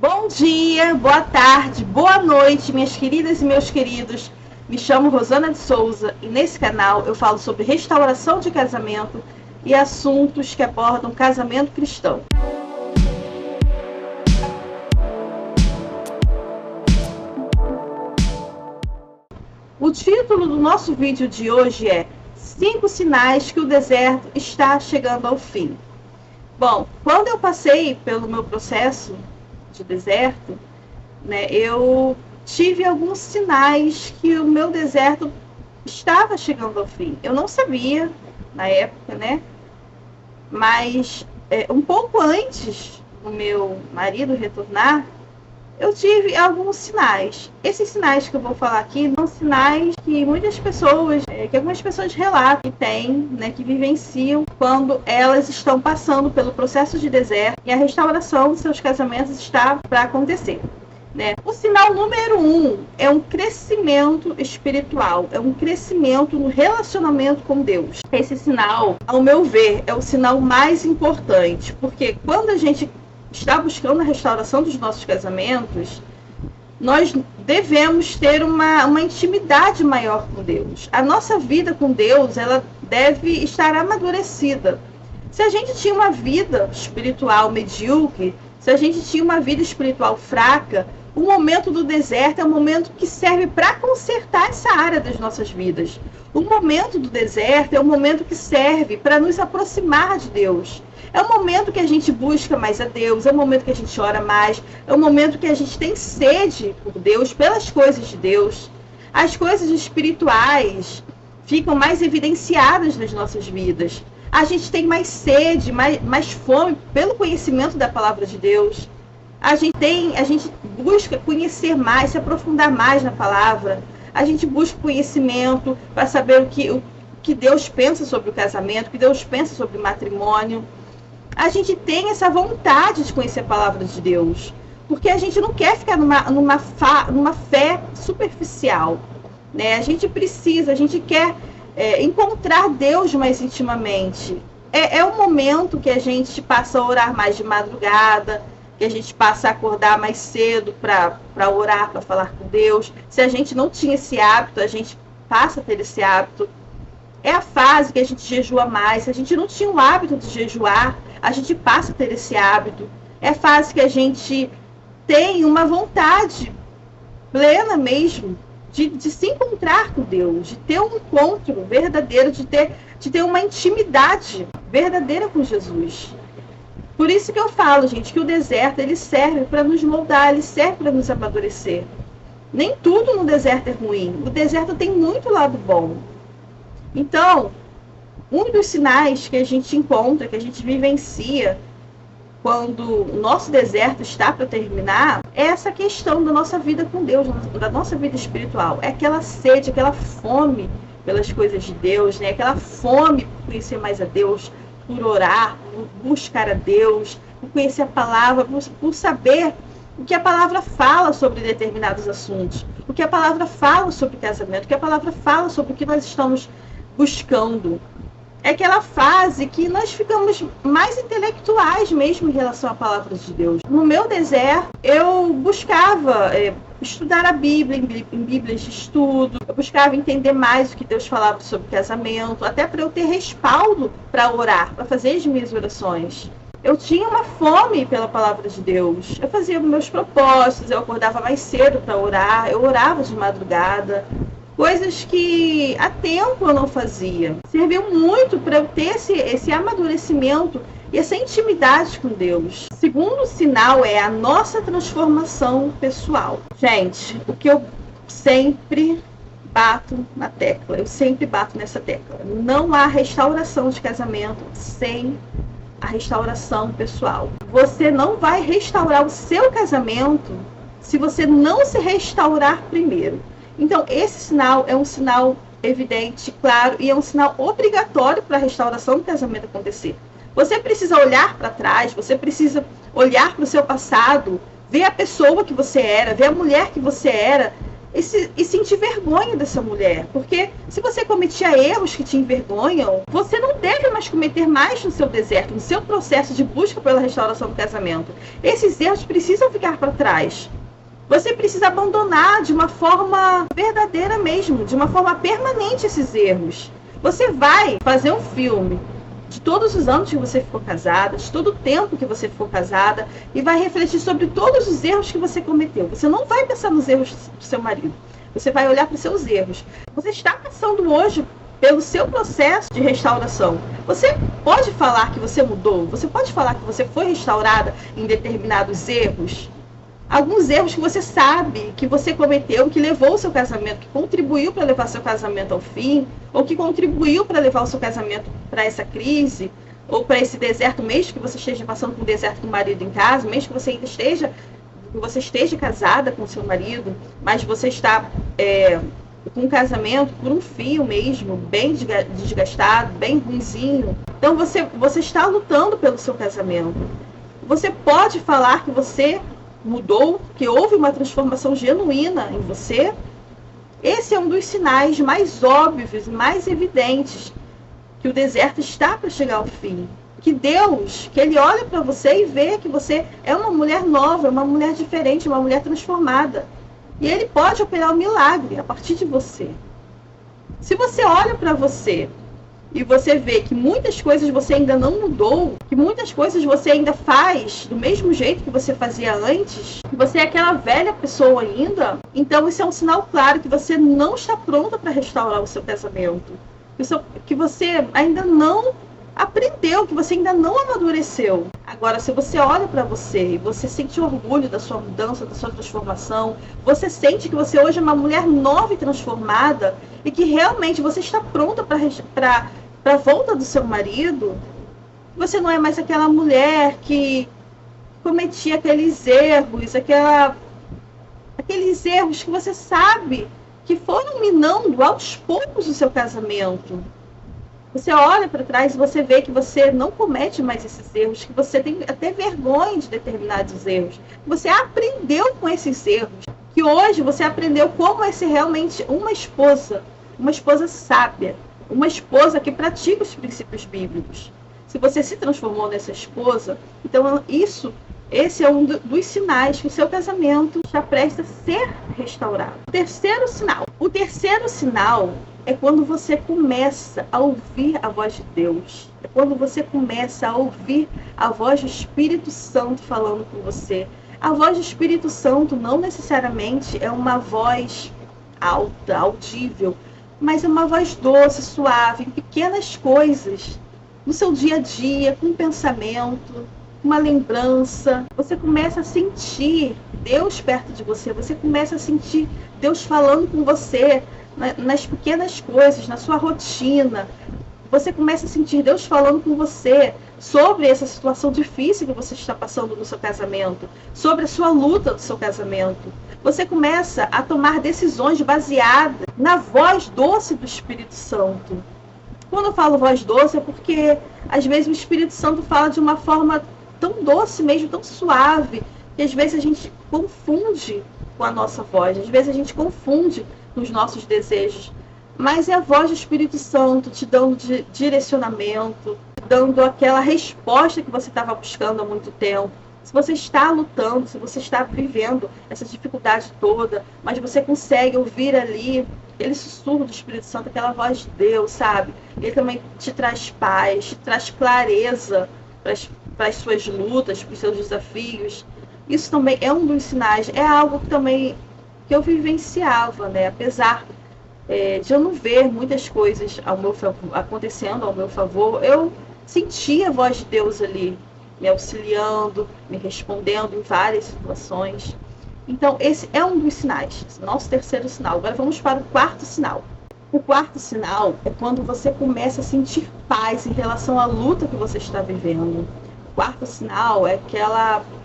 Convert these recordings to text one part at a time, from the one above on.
Bom dia, boa tarde, boa noite, minhas queridas e meus queridos. Me chamo Rosana de Souza e nesse canal eu falo sobre restauração de casamento e assuntos que abordam casamento cristão. O título do nosso vídeo de hoje é 5 sinais que o deserto está chegando ao fim. Bom, quando eu passei pelo meu processo de deserto, eu tive alguns sinais que o meu deserto estava chegando ao fim. Eu não sabia na época, mas um pouco antes do meu marido retornar, eu tive alguns sinais. Esses sinais que eu vou falar aqui são sinais que muitas pessoas, que algumas pessoas relatam que têm, que vivenciam quando elas estão passando pelo processo de deserto e a restauração dos seus casamentos está para acontecer. O sinal número 1 é um crescimento espiritual, é um crescimento no relacionamento com Deus. Esse sinal, ao meu ver, é o sinal mais importante, porque quando a gente está buscando a restauração dos nossos casamentos, nós devemos ter uma intimidade maior com Deus. A nossa vida com Deus, ela deve estar amadurecida. Se a gente tinha uma vida espiritual medíocre, se a gente tinha uma vida espiritual fraca, o momento do deserto é um momento que serve para consertar essa área das nossas vidas. O momento do deserto é um momento que serve para nos aproximar de Deus. É um momento que a gente busca mais a Deus, é um momento que a gente ora mais, é um momento que a gente tem sede por Deus, pelas coisas de Deus. As coisas espirituais ficam mais evidenciadas nas nossas vidas. A gente tem mais sede, mais fome pelo conhecimento da palavra de Deus. A gente busca conhecer mais, se aprofundar mais na palavra. A gente busca conhecimento para saber o que Deus pensa sobre o casamento, o que Deus pensa sobre o matrimônio. A gente tem essa vontade de conhecer a palavra de Deus, porque a gente não quer ficar numa fé superficial. A gente quer encontrar Deus mais intimamente. É um momento que a gente passa a orar mais de madrugada, que a gente passa a acordar mais cedo para orar, para falar com Deus. Se a gente não tinha esse hábito, a gente passa a ter esse hábito. É a fase que a gente jejua mais. Se a gente não tinha o hábito de jejuar, a gente passa a ter esse hábito. É a fase que a gente tem uma vontade plena mesmo de se encontrar com Deus, de ter um encontro verdadeiro, de ter uma intimidade verdadeira com Jesus. Por isso que eu falo, gente, que o deserto ele serve para nos moldar, ele serve para nos amadurecer. Nem tudo no deserto é ruim. O deserto tem muito lado bom. Então, um dos sinais que a gente encontra, que a gente vivencia quando o nosso deserto está para terminar, é essa questão da nossa vida com Deus, da nossa vida espiritual. É aquela sede, aquela fome pelas coisas de Deus, aquela fome por conhecer mais a Deus, por orar, por buscar a Deus, por conhecer a palavra, por saber o que a palavra fala sobre determinados assuntos, o que a palavra fala sobre casamento, o que a palavra fala sobre o que nós estamos buscando. É aquela fase que nós ficamos mais intelectuais mesmo em relação à palavra de Deus. No meu deserto, eu buscava estudar a Bíblia, em Bíblias de estudo. Eu buscava entender mais o que Deus falava sobre casamento, até para eu ter respaldo para orar, para fazer as minhas orações. Eu tinha uma fome pela palavra de Deus. Eu fazia meus propósitos, eu acordava mais cedo para orar, eu orava de madrugada. Coisas que há tempo eu não fazia. Serviu muito para eu ter esse amadurecimento e essa intimidade com Deus. O segundo sinal é a nossa transformação pessoal. Gente, o que eu sempre bato na tecla, eu sempre bato nessa tecla. Não há restauração de casamento sem a restauração pessoal. Você não vai restaurar o seu casamento se você não se restaurar primeiro. Então, esse sinal é um sinal evidente, claro, e é um sinal obrigatório para a restauração do casamento acontecer. Você precisa olhar para trás, você precisa olhar para o seu passado, ver a pessoa que você era, ver a mulher que você era, e sentir vergonha dessa mulher. Porque se você cometia erros que te envergonham, você não deve mais cometer mais no seu deserto, no seu processo de busca pela restauração do casamento. Esses erros precisam ficar para trás. Você precisa abandonar de uma forma verdadeira mesmo, de uma forma permanente esses erros. Você vai fazer um filme de todos os anos que você ficou casada, de todo o tempo que você ficou casada, e vai refletir sobre todos os erros que você cometeu. Você não vai pensar nos erros do seu marido. Você vai olhar para os seus erros. Você está passando hoje pelo seu processo de restauração. Você pode falar que você mudou? Você pode falar que você foi restaurada em determinados erros? Alguns erros que você sabe que você cometeu, que levou o seu casamento, que contribuiu para levar seu casamento ao fim, ou que contribuiu para levar o seu casamento para essa crise, ou para esse deserto, mesmo que você esteja passando por um deserto com o marido em casa, mesmo que você ainda esteja casada com o seu marido, mas você está com um casamento por um fio mesmo, bem desgastado, bem ruinzinho. Então você está lutando pelo seu casamento. Você pode falar que você mudou, que houve uma transformação genuína em você. Esse é um dos sinais mais óbvios, mais evidentes, que o deserto está para chegar ao fim. Que Deus, que Ele olha para você e vê que você é uma mulher nova, uma mulher diferente, uma mulher transformada. E Ele pode operar um milagre a partir de você. Se você olha para você e você vê que muitas coisas você ainda não mudou, que muitas coisas você ainda faz do mesmo jeito que você fazia antes, que você é aquela velha pessoa ainda, então isso é um sinal claro que você não está pronta para restaurar o seu casamento. Que você ainda não aprendeu, que você ainda não amadureceu. Agora, se você olha para você e você sente orgulho da sua mudança, da sua transformação, você sente que você hoje é uma mulher nova e transformada e que realmente você está pronta para a volta do seu marido, você não é mais aquela mulher que cometia aqueles erros, aqueles erros que você sabe que foram minando aos poucos o seu casamento. Você olha para trás e você vê que você não comete mais esses erros, que você tem até vergonha de determinados erros. Você aprendeu com esses erros, que hoje você aprendeu como é ser realmente uma esposa sábia, uma esposa que pratica os princípios bíblicos. Se você se transformou nessa esposa, então esse é um dos sinais que o seu casamento está prestes a ser restaurado. O terceiro sinal é quando você começa a ouvir a voz de Deus. É quando você começa a ouvir a voz do Espírito Santo falando com você. A voz do Espírito Santo não necessariamente é uma voz alta, audível, mas é uma voz doce, suave, em pequenas coisas, no seu dia a dia, com um pensamento, uma lembrança. Você começa a sentir Deus perto de você, você começa a sentir Deus falando com você nas pequenas coisas, na sua rotina. Você começa a sentir Deus falando com você sobre essa situação difícil que você está passando no seu casamento, sobre a sua luta do seu casamento. Você começa a tomar decisões baseadas na voz doce do Espírito Santo. Quando eu falo voz doce é porque às vezes o Espírito Santo fala de uma forma tão doce mesmo, tão suave, que às vezes a gente confunde com a nossa voz, às vezes a gente confunde nos nossos desejos, mas é a voz do Espírito Santo te dando direcionamento, dando aquela resposta que você estava buscando há muito tempo. Se você está lutando, se você está vivendo essa dificuldade toda, mas você consegue ouvir ali aquele sussurro do Espírito Santo, aquela voz de Deus, sabe? Ele também te traz paz, te traz clareza para as suas lutas, para os seus desafios. Isso também é um dos sinais, é algo que também que eu vivenciava, né? Apesar de eu não ver muitas coisas acontecendo ao meu favor, eu sentia a voz de Deus ali, me auxiliando, me respondendo em várias situações. Então, esse é um dos sinais, nosso terceiro sinal. Agora vamos para o quarto sinal. O quarto sinal é quando você começa a sentir paz em relação à luta que você está vivendo. O quarto sinal é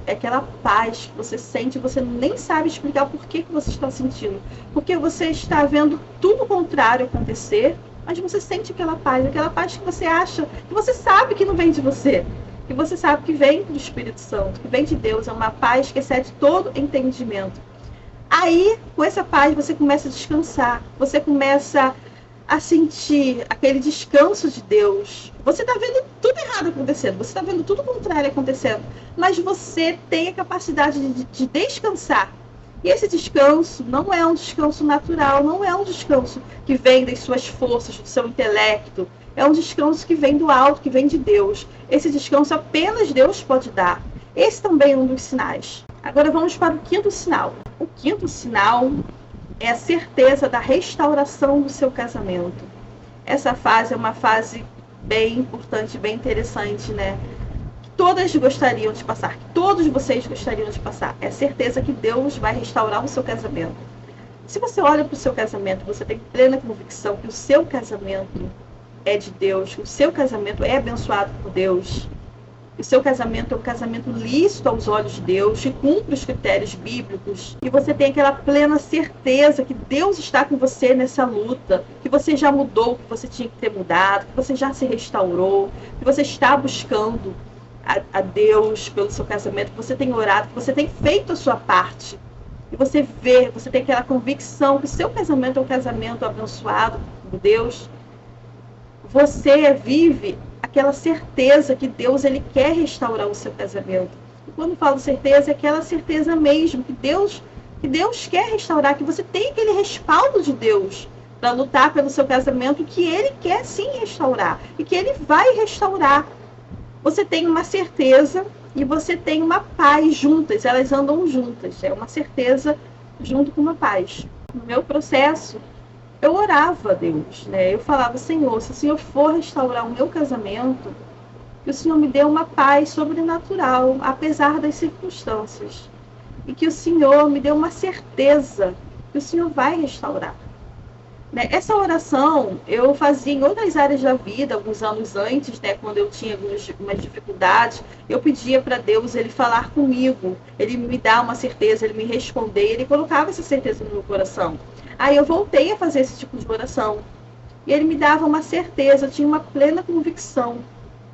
aquela paz que você sente, você nem sabe explicar o porquê que você está sentindo. Porque você está vendo tudo o contrário acontecer, mas você sente aquela paz que você acha, que você sabe que não vem de você, que você sabe que vem do Espírito Santo, que vem de Deus. É uma paz que excede todo entendimento. Aí, com essa paz, você começa a descansar, você começa a sentir aquele descanso de Deus. Você está vendo tudo errado acontecendo, você está vendo tudo contrário acontecendo, mas você tem a capacidade de descansar. E esse descanso não é um descanso natural, não é um descanso que vem das suas forças, do seu intelecto. É um descanso que vem do alto, que vem de Deus. Esse descanso apenas Deus pode dar. Esse também é um dos sinais. Agora vamos para o quinto sinal. O quinto sinal é a certeza da restauração do seu casamento. Essa fase é uma fase bem importante, bem interessante, né? Que todas gostariam de passar, que todos vocês gostariam de passar. É a certeza que Deus vai restaurar o seu casamento. Se você olha para o seu casamento, você tem plena convicção que o seu casamento é de Deus, que o seu casamento é abençoado por Deus. O seu casamento é um casamento lícito aos olhos de Deus, que cumpre os critérios bíblicos, e você tem aquela plena certeza que Deus está com você nessa luta, que você já mudou o que você tinha que ter mudado, que você já se restaurou, que você está buscando a Deus pelo seu casamento, que você tem orado, que você tem feito a sua parte. E você vê, você tem aquela convicção que o seu casamento é um casamento abençoado por Deus. Você vive aquela certeza que Deus ele quer restaurar o seu casamento. E quando falo certeza, é aquela certeza mesmo que Deus quer restaurar, que você tem aquele respaldo de Deus para lutar pelo seu casamento, que Ele quer sim restaurar e que Ele vai restaurar. Você tem uma certeza e você tem uma paz juntas, elas andam juntas. É uma certeza junto com uma paz. No meu processo, eu orava a Deus, né? Eu falava, Senhor, se o Senhor for restaurar o meu casamento, que o Senhor me dê uma paz sobrenatural, apesar das circunstâncias. E que o Senhor me dê uma certeza que o Senhor vai restaurar. Né? Essa oração eu fazia em outras áreas da vida, alguns anos antes, né? Quando eu tinha algumas dificuldades, eu pedia para Deus Ele falar comigo, Ele me dar uma certeza, Ele me responder, Ele colocava essa certeza no meu coração. Aí eu voltei a fazer esse tipo de oração. E Ele me dava uma certeza, eu tinha uma plena convicção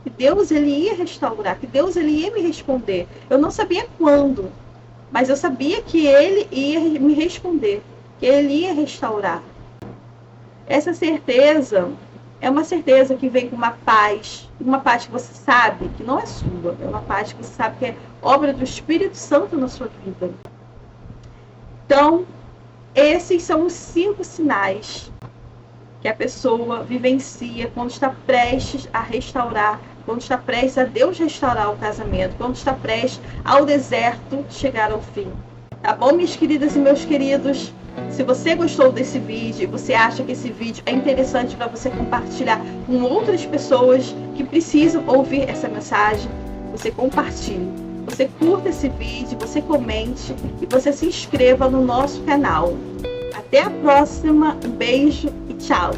que Deus ele ia restaurar, que Deus ele ia me responder. Eu não sabia quando, mas eu sabia que Ele ia me responder, que Ele ia restaurar. Essa certeza é uma certeza que vem com uma paz que você sabe que não é sua, é uma paz que você sabe que é obra do Espírito Santo na sua vida. Então, esses são os 5 sinais que a pessoa vivencia quando está prestes a restaurar, quando está prestes a Deus restaurar o casamento, quando está prestes ao deserto chegar ao fim. Tá bom, minhas queridas e meus queridos? Se você gostou desse vídeo, você acha que esse vídeo é interessante para você compartilhar com outras pessoas que precisam ouvir essa mensagem, você compartilhe. Você curta esse vídeo, você comente e você se inscreva no nosso canal. Até a próxima, um beijo e tchau!